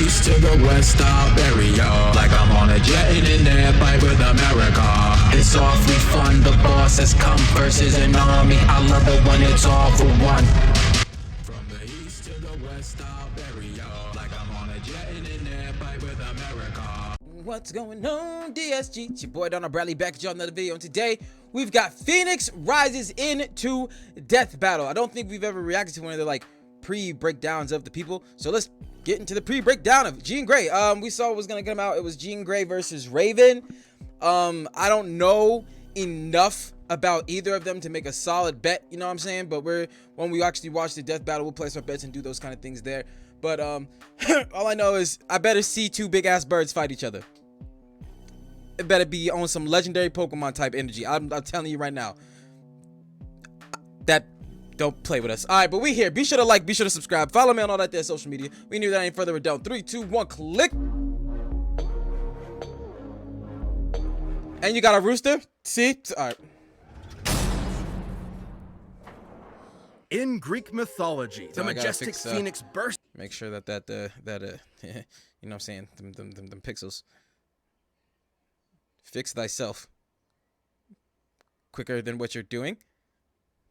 east to the west, I'll bury ya. Like I'm on a jet in an air fight with America. It's awfully fun, the boss has come versus an army. I love it when it's all for one. From the east to the west, I'll bury ya. Like I'm on a jet in an air fight with America. What's going on, DSG? It's your boy DarrnellBradley back at y'all another video, and today we've got Phoenix rises into death battle. I don't think we've ever reacted to one of the like pre-breakdowns of the people, so let's get into the pre-breakdown of Jean Grey. We saw what was gonna come out. It was Jean Grey versus Raven. I don't know enough about either of them to make a solid bet, you know what I'm saying? But when we actually watch the death battle, we'll place our bets and do those kind of things there. But all I know is I better see two big ass birds fight each other. It better be on some legendary Pokemon type energy. I'm telling you right now. That don't play with us. All right, but we here. Be sure to like, be sure to subscribe, follow me on all that there social media. We knew that ain't further ado. 3, 2, 1, click. And you got a rooster. See? All right. In Greek mythology, the majestic phoenix burst. Make sure that you know what I'm saying, them pixels. Fix thyself. Quicker than what you're doing.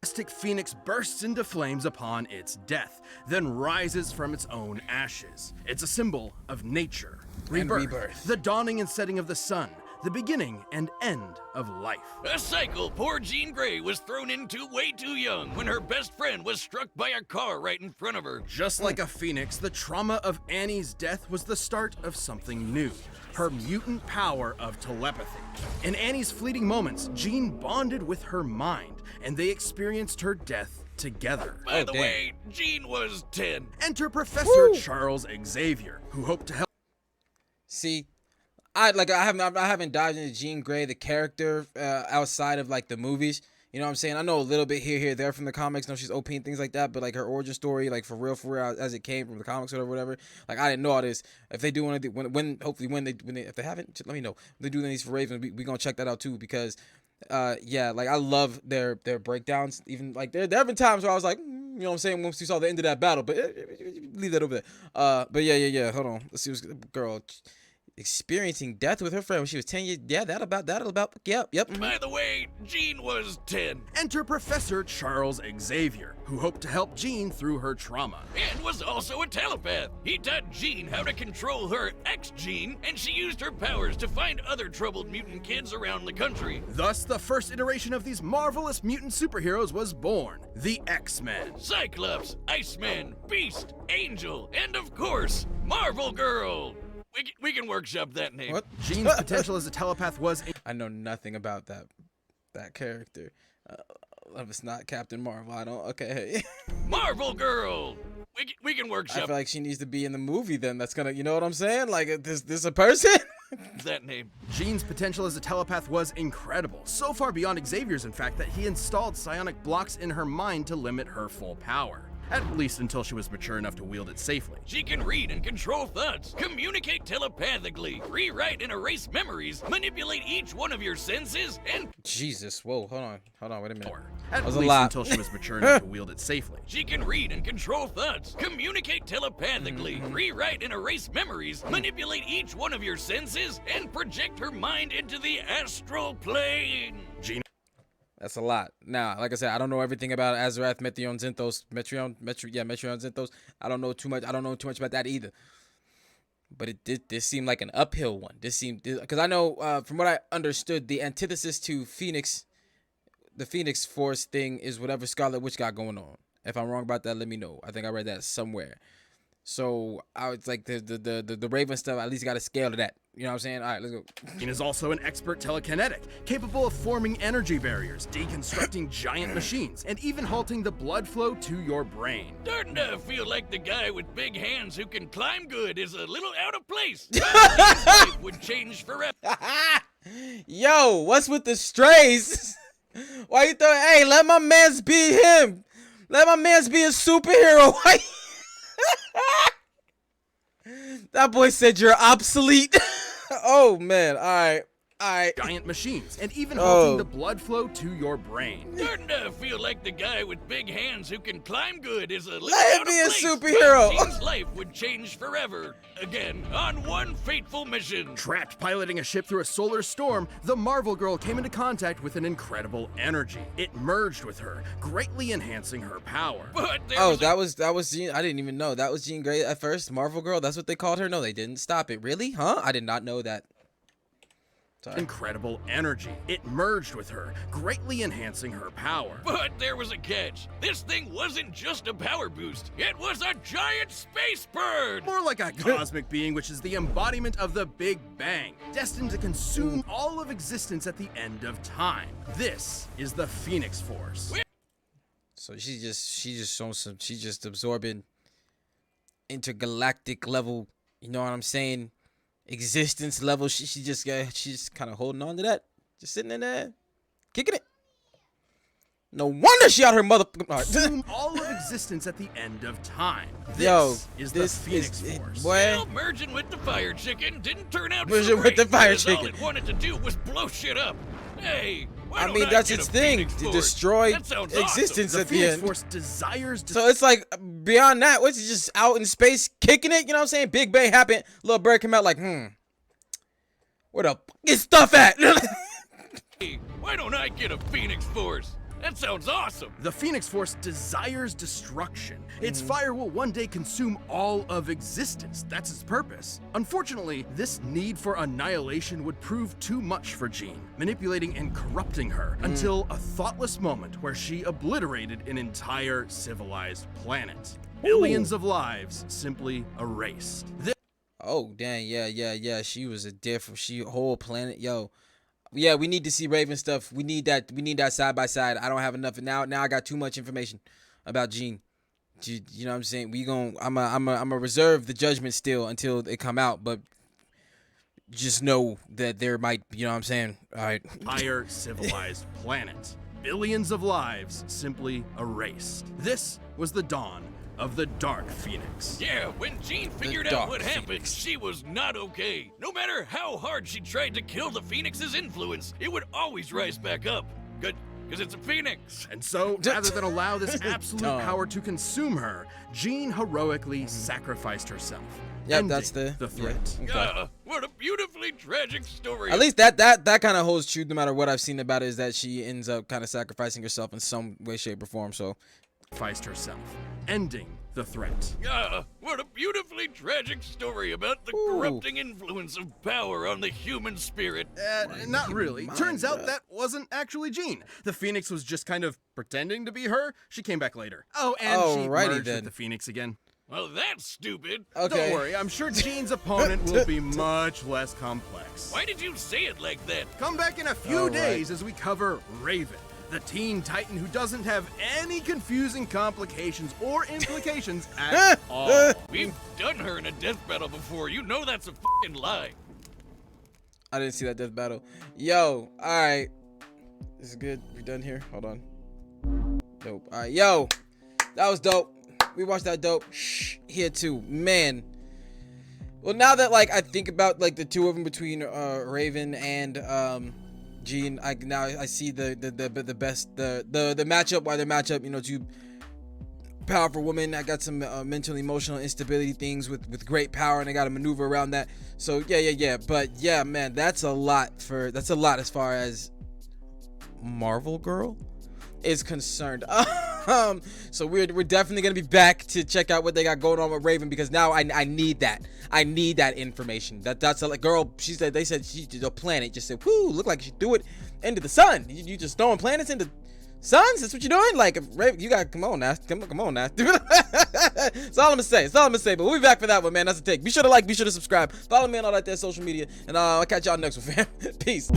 Majestic phoenix bursts into flames upon its death, then rises from its own ashes. It's a symbol of nature, rebirth, the dawning and setting of the sun, the beginning and end of life. A cycle poor Jean Grey was thrown into way too young when her best friend was struck by a car right in front of her. Just like a phoenix, the trauma of Annie's death was the start of something new, her mutant power of telepathy. In Annie's fleeting moments, Jean bonded with her mind, and they experienced her death together. By the way, Jean was 10. Enter Professor Charles Xavier, who hoped to help. See, I haven't dived into Jean Grey, the character, outside of like the movies. You know what I'm saying? I know a little bit here, there from the comics. Know she's OP and things like that, but like her origin story, like for real, as it came from the comics or whatever. Like I didn't know all this. If they do anything, if they haven't, let me know. If they do these for Raven, we gonna check that out too, because yeah, like I love their breakdowns. Even like there have been times where I was like, you know what I'm saying, once you saw the end of that battle, but leave that over there. But yeah. Hold on, let's see what's girl. Experiencing death with her friend when she was 10 years. Yeah, that'll about. Yep. By the way, Jean was 10. Enter Professor Charles Xavier, who hoped to help Jean through her trauma. And was also a telepath. He taught Jean how to control her ex-Jean, and she used her powers to find other troubled mutant kids around the country. Thus, the first iteration of these marvelous mutant superheroes was born, the X-Men. Cyclops, Iceman, Beast, Angel, and of course, Marvel Girl. We can workshop that name. What? Jean's potential as a telepath was... I know nothing about that character. If it's not Captain Marvel, I don't... Okay. Marvel Girl. We can workshop. I feel like she needs to be in the movie then. That's gonna... You know what I'm saying? Like, this a person? That name. Jean's potential as a telepath was incredible. So far beyond Xavier's, in fact, that he installed psionic blocks in her mind to limit her full power. At least until she was mature enough to wield it safely. She can read and control thoughts, communicate telepathically, rewrite and erase memories, manipulate each one of your senses, and... Jesus, whoa, hold on, wait a minute. At least until she was mature enough to wield it safely. She can read and control thoughts, communicate telepathically, rewrite and erase memories, manipulate each one of your senses, and project her mind into the astral plane. That's a lot. Now, like I said, I don't know everything about Azarath, Metreon, Metreon, Zinthos. I don't know too much. I don't know too much about that either. But this seemed like an uphill one. This seemed, because I know from what I understood, the antithesis to Phoenix, the Phoenix Force thing is whatever Scarlet Witch got going on. If I'm wrong about that, let me know. I think I read that somewhere. So I was like the Raven stuff. At least got a scale to that. You know what I'm saying? All right, let's go. Jean is also an expert telekinetic, capable of forming energy barriers, deconstructing giant machines, and even halting the blood flow to your brain. Starting to feel like the guy with big hands who can climb good is a little out of place. His life would change forever. Yo, what's with the strays? Why you throwing? Hey, let my mans be him. Let my mans be a superhero. Why? That boy said you're obsolete. Oh man, all right. Alright. giant machines, and even Oh. halting the blood flow to your brain. Starting to feel like the guy with big hands who can climb good is a little Let out of me a place, superhero. but Jean's life would change forever. Again, on one fateful mission. Trapped piloting a ship through a solar storm, the Marvel Girl came into contact with an incredible energy. It merged with her, greatly enhancing her power. But there Oh, was that was Jean. I didn't even know that was Jean Grey at first. Marvel Girl. That's what they called her. No, they didn't. Stop it. Really? Huh? I did not know that. Sorry. Incredible energy. It merged with her, greatly enhancing her power. But there was a catch. This thing wasn't just a power boost. It was a giant space bird. More like a cosmic being, which is the embodiment of the Big Bang, destined to consume all of existence at the end of time. This is the Phoenix Force. So she just shown some. She just absorbing intergalactic level. You know what I'm saying? Existence level. She's just kind of holding on to that. Just sitting in there, kicking it. No wonder she out her motherfucking heart. Consume all of existence at the end of time. This Yo, is this the Phoenix is Force. boy. Well, merging with the fire chicken didn't turn out Merging so with great, the fire because all chicken. it wanted to do was blow shit up. Hey, why I don't mean, that's get its a thing, Phoenix to Force? destroy That sounds existence The at the Phoenix end. Force desires So it's like beyond that, what's it just out in space kicking it? You know what I'm saying? Big Bang happened. Little bird came out like, where the fuck is stuff at? Hey, why don't I get a Phoenix Force? That sounds awesome. The Phoenix Force desires destruction. Its fire will one day consume all of existence. That's its purpose. Unfortunately, this need for annihilation would prove too much for Jean, manipulating and corrupting her until a thoughtless moment where she obliterated an entire civilized planet. Billions of lives simply erased. Oh, dang. Yeah. She was a different, whole planet. Yo. Yeah, we need to see Raven stuff. We need that side by side. I don't have enough. Now I got too much information about Jean. You know what I'm saying? I'm a reserve the judgment still until they come out, but just know that there might, you know what I'm saying? All right. Entire civilized planet. Billions of lives simply erased. This was the dawn of the Dark Phoenix. Yeah, when Jean figured Dark out what happened, Phoenix. she was not okay. No matter how hard she tried to kill the Phoenix's influence, it would always rise back up. Good, because it's a Phoenix. And so, rather than allow this absolute Dumb. power to consume her, Jean heroically sacrificed herself. Yep, ending that's the threat. Yeah, okay. What a beautifully tragic story. At least that kind of holds true no matter what I've seen about it, is that she ends up kind of sacrificing herself in some way, shape, or form. So Sacrificed herself, ending the threat. What a beautifully tragic story about the corrupting influence of power on the human spirit. Not really. mind, Turns out bruh. that wasn't actually Jean. The Phoenix was just kind of pretending to be her. She came back later. Oh, and she Alrighty merged then. with the Phoenix again. Well, that's stupid. okay. Don't worry, I'm sure Jean's opponent will be much less complex. Why did you say it like that? Come back in a few All right. days as we cover Raven, the teen titan who doesn't have any confusing complications or implications at all. We've done her in a death battle before. You know that's a fucking lie. I didn't see that death battle. Yo, all right. This is good. We done here? Hold on. Dope. All right, yo, that was dope. We watched that dope. Shh, here too, man. Well, now that like I think about like the two of them between Raven and Jean, I see the best the matchup. Why the matchup? You know, two powerful women. I got some mental, emotional instability things with great power, and I got to maneuver around that. So yeah. But yeah, man, that's a lot as far as Marvel Girl is concerned. So we're definitely gonna be back to check out what they got going on with Raven, because now I need that information. That's a like, girl. They said she did a planet. Just said, whoo, look like she threw it into the sun. You just throwing planets into suns? That's what you're doing? Like, Raven, you gotta come on now. Come on now. That's all I'm gonna say. But we'll be back for that one, man. That's a take. Be sure to like. Be sure to subscribe. Follow me on all that there social media, and I'll catch y'all next one, fam. Peace.